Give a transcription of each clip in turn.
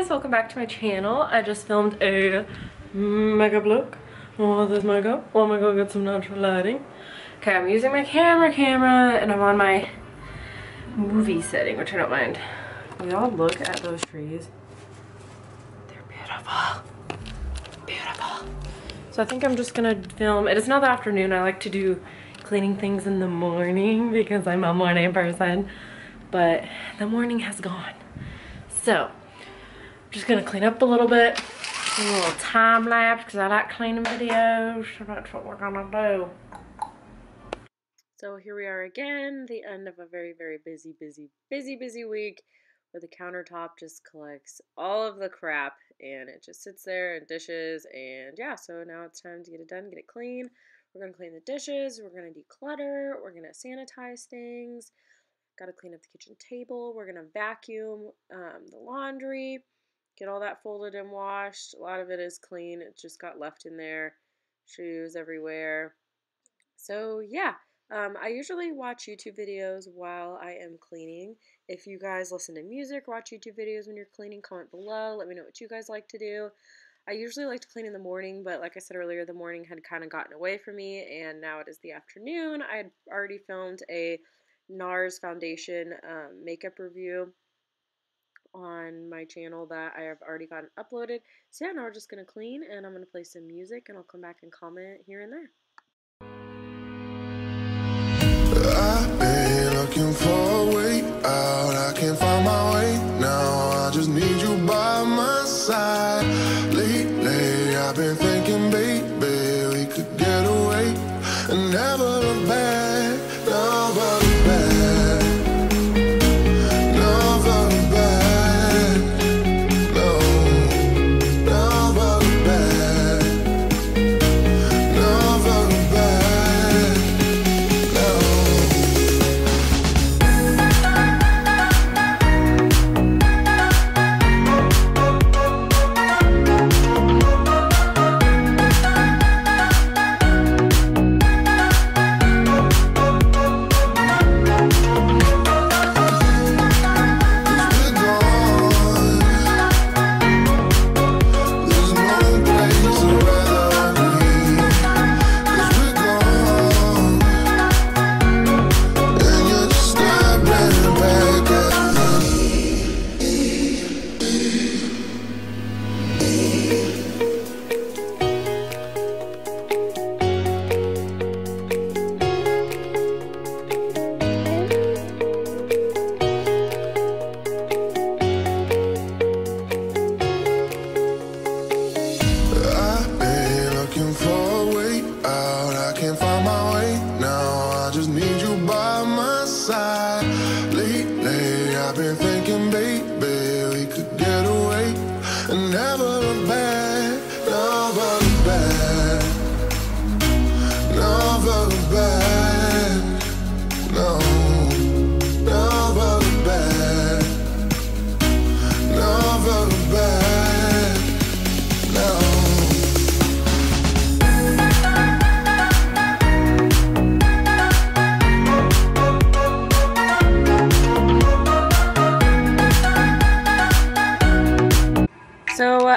guys, welcome back to my channel. I just filmed a makeup look. Oh, this makeup. Oh my god, get some natural lighting. Okay, I'm using my camera and I'm on my movie setting, which I don't mind. We all look at those trees. They're beautiful. Beautiful. So I think I'm just gonna film. It is now the afternoon. I like to do cleaning things in the morning because I'm a morning person, but the morning has gone. So I'm just gonna clean up a little bit, do a little time lapse because I like cleaning videos, so that's what we're gonna do. So here we are again, the end of a very busy week where the countertop just collects all of the crap and it just sits there and dishes, and yeah, so now it's time to get it done, get it clean. We're gonna clean the dishes, we're gonna declutter, we're gonna sanitize things, gotta clean up the kitchen table, we're gonna vacuum the laundry, get all that folded and washed. A lot of it is clean, it just got left in there, shoes everywhere. So yeah. I usually watch YouTube videos while I am cleaning. If you guys listen to music, watch YouTube videos when you're cleaning, comment below. Let me know what you guys like to do. I usually like to clean in the morning, but like I said earlier, the morning had kind of gotten away from me, and now it is the afternoon. I had already filmed a NARS foundation makeup review on my channel that I have already gotten uploaded. So yeah, now we're just going to clean, and I'm going to play some music, and I'll come back and comment here and there. I've been looking for a way out, I can't find my way now, I just need you by my side. Lately I've been thinking, baby, we could get away and never look back, never look back, never look back, no, never look back, never look back.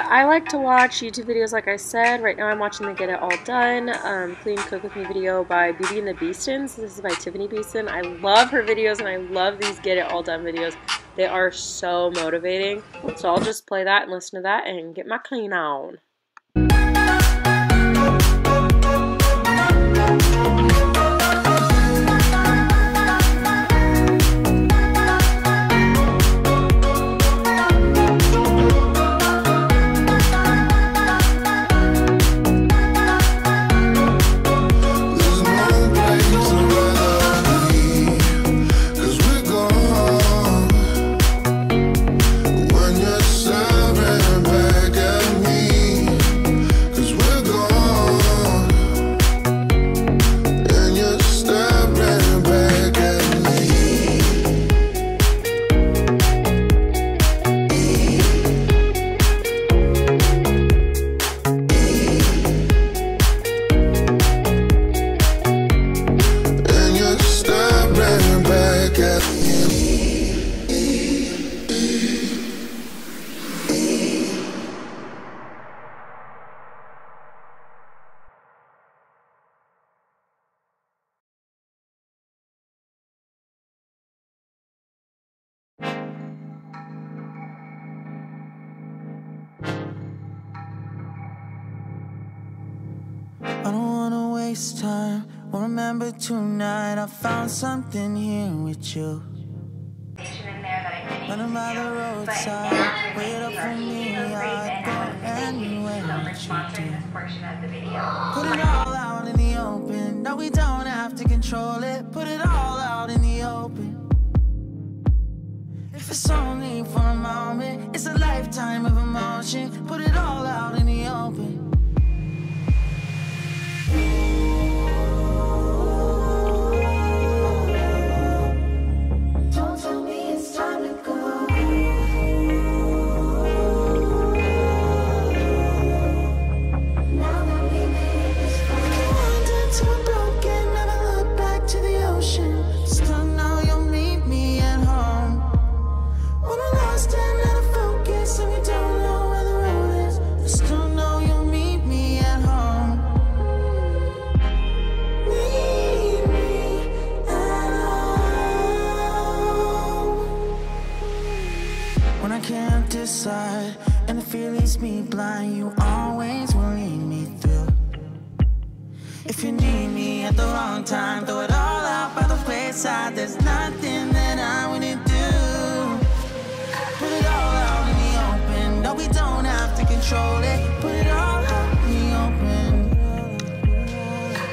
I like to watch YouTube videos like I said. Right now I'm watching the Get It All Done Clean Cook With Me video by Beauty and the Beastons. This is by Tiffany Beaston. I love her videos and I love these Get It All Done videos. They are so motivating. So I'll just play that and listen to that and get my clean on. When you're staring back at me waste time. Won't remember tonight. I found something here with you. Running by the roadside, wait up for me. I'd go anywhere that you do. Put it all out in the open. No, we don't have to control it. Put it all out in the open. If it's only for a moment, it's a lifetime of emotion. Put it all out in the open. Don't tell me it's time to go. Now that we made this far, wandered to a broken, never look back to the ocean. Still know you'll meet me at home. When we're lost and out of focus and we don't know where the road is, I still know you'll meet me at home. Meet me at home. When I can't decide and the fear leaves me blind, you always will lead me through. If you need me at the wrong time, throw it all out by the wayside. There's nothing that I wouldn't do. Put it all out in the open. No, we don't have to control it. Put it all out in the open.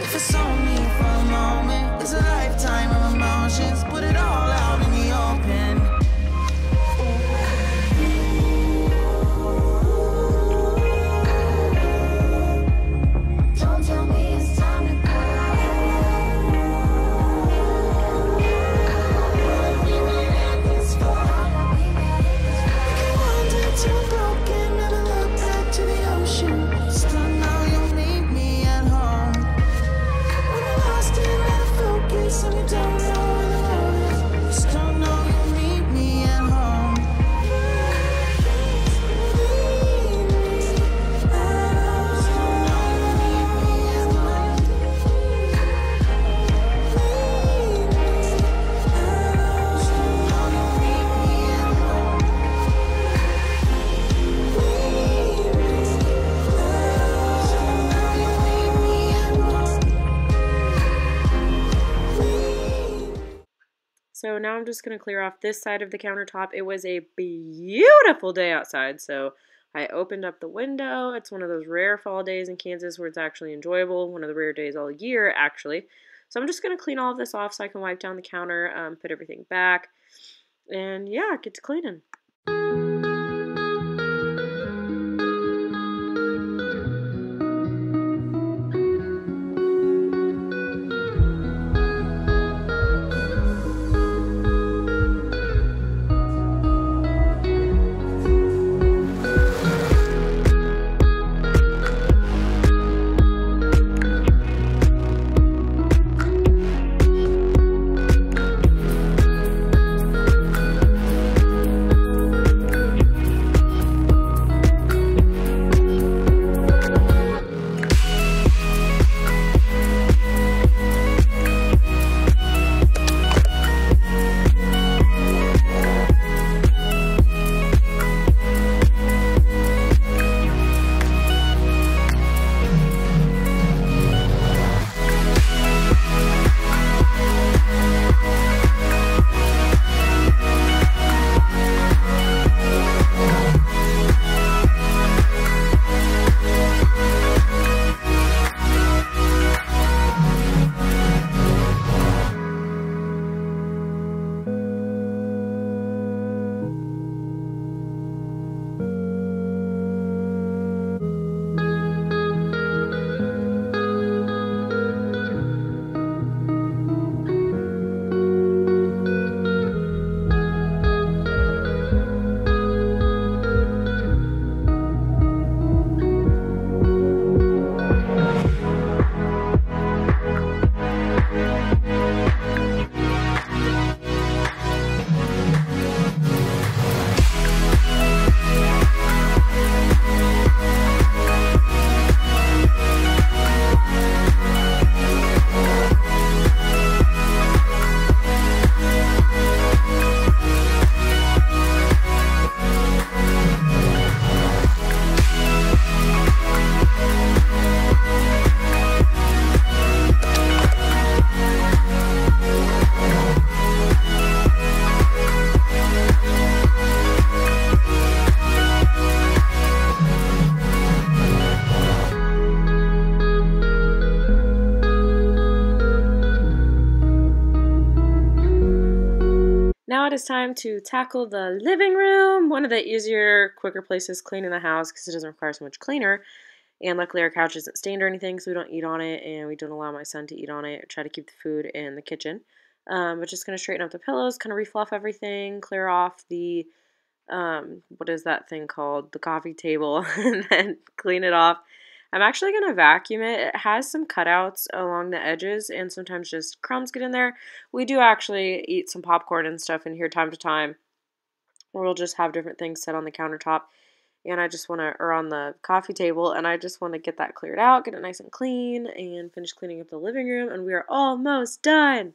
If it's only for a moment, it's a lifetime of emotions. Put it all out in the open. Don't tell me it's time to go. So now I'm just going to clear off this side of the countertop. It was a beautiful day outside, so I opened up the window. It's one of those rare fall days in Kansas where it's actually enjoyable. One of the rare days all year, actually. So I'm just going to clean all of this off so I can wipe down the counter, put everything back, and yeah, get to cleaning. it is time to tackle the living room. One of the easier, quicker places to clean in the house because it doesn't require so much cleaner. And luckily our couch isn't stained or anything, so we don't eat on it, and we don't allow my son to eat on it. I try to keep the food in the kitchen. But just going to straighten up the pillows, kind of refluff everything, clear off the, what is that thing called? The coffee table, and then clean it off. I'm actually going to vacuum it. It has some cutouts along the edges, and sometimes just crumbs get in there. We do actually eat some popcorn and stuff in here time to time, or we'll just have different things set on the countertop. And I just want to, or on the coffee table, and I just want to get that cleared out, get it nice and clean, and finish cleaning up the living room, and we are almost done.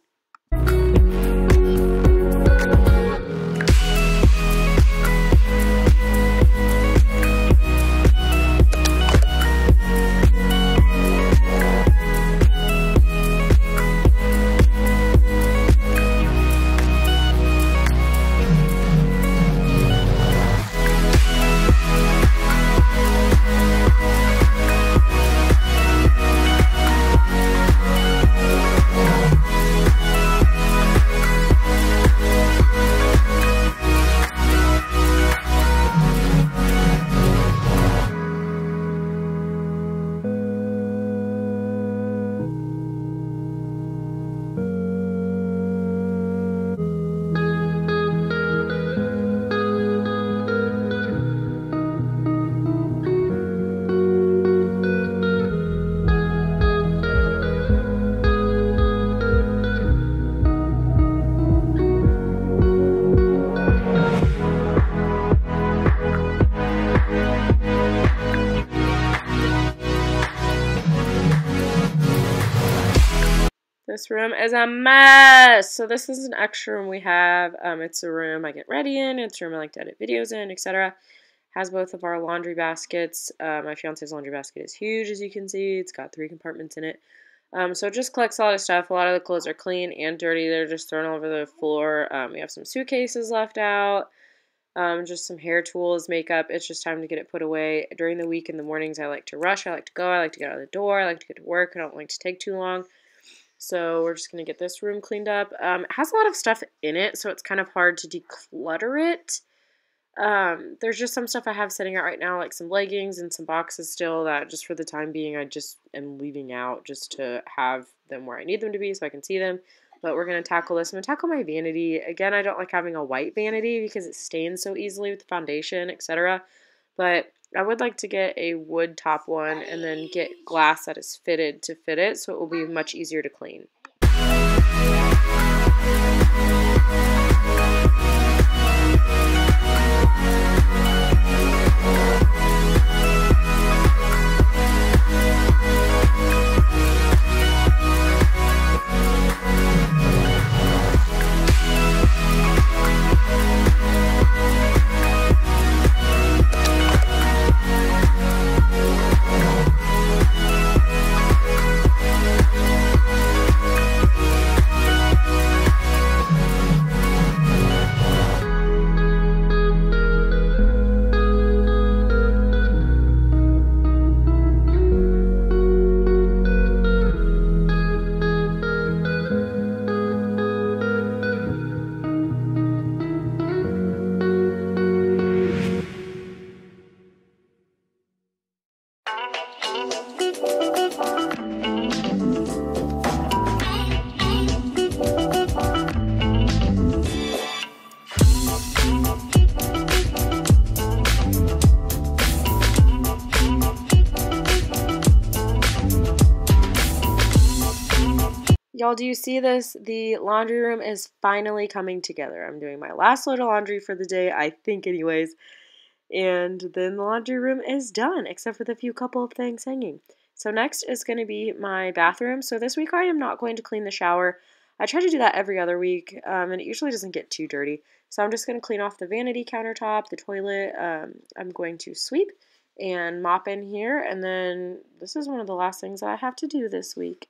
This room is a mess. So this is an extra room we have. It's a room I get ready in. It's a room I like to edit videos in, etc. Has both of our laundry baskets. My fiance's laundry basket is huge, as you can see. It's got 3 compartments in it. So it just collects a lot of stuff. A lot of the clothes are clean and dirty. They're just thrown over the floor. We have some suitcases left out. Just some hair tools, makeup. It's just time to get it put away. During the week in the mornings, I like to rush. I like to go. I like to get out of the door. I like to get to work. I don't like to take too long. So we're just going to get this room cleaned up. It has a lot of stuff in it, so it's kind of hard to declutter it. There's just some stuff I have sitting out right now, like some leggings and some boxes still that just for the time being I just am leaving out just to have them where I need them to be so I can see them. But we're going to tackle this. I'm going to tackle my vanity. Again, I don't like having a white vanity because it stains so easily with the foundation, etc. But I would like to get a wood top one and then get glass that is fitted to fit it so it will be much easier to clean. Y'all, do you see this? The laundry room is finally coming together. I'm doing my last load of laundry for the day, I think anyways. And then the laundry room is done, except for the couple of things hanging. So next is going to be my bathroom. So this week I am not going to clean the shower. I try to do that every other week, and it usually doesn't get too dirty. So I'm just going to clean off the vanity countertop, the toilet. I'm going to sweep and mop in here, and then this is one of the last things that I have to do this week.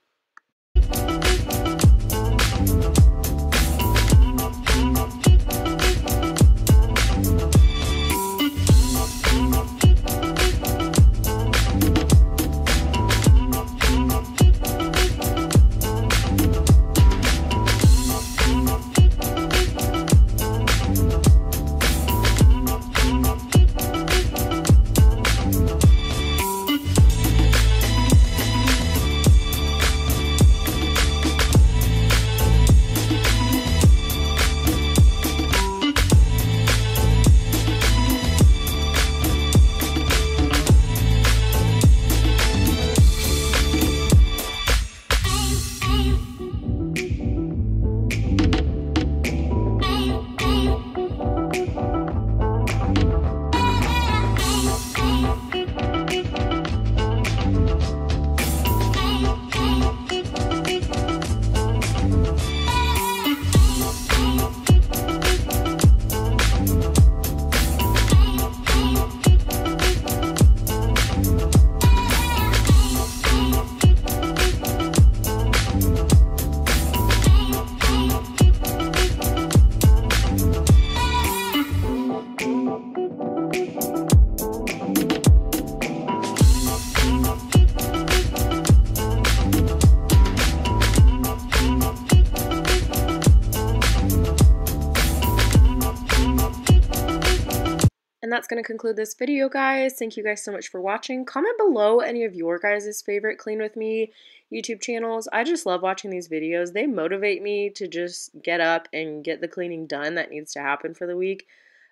that's going to conclude this video, guys. Thank you guys so much for watching. Comment below any of your guys' favorite Clean With Me YouTube channels. I just love watching these videos. They motivate me to just get up and get the cleaning done that needs to happen for the week.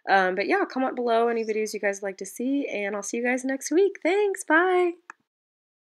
But yeah, comment below any videos you guys like to see, and I'll see you guys next week. Thanks, bye!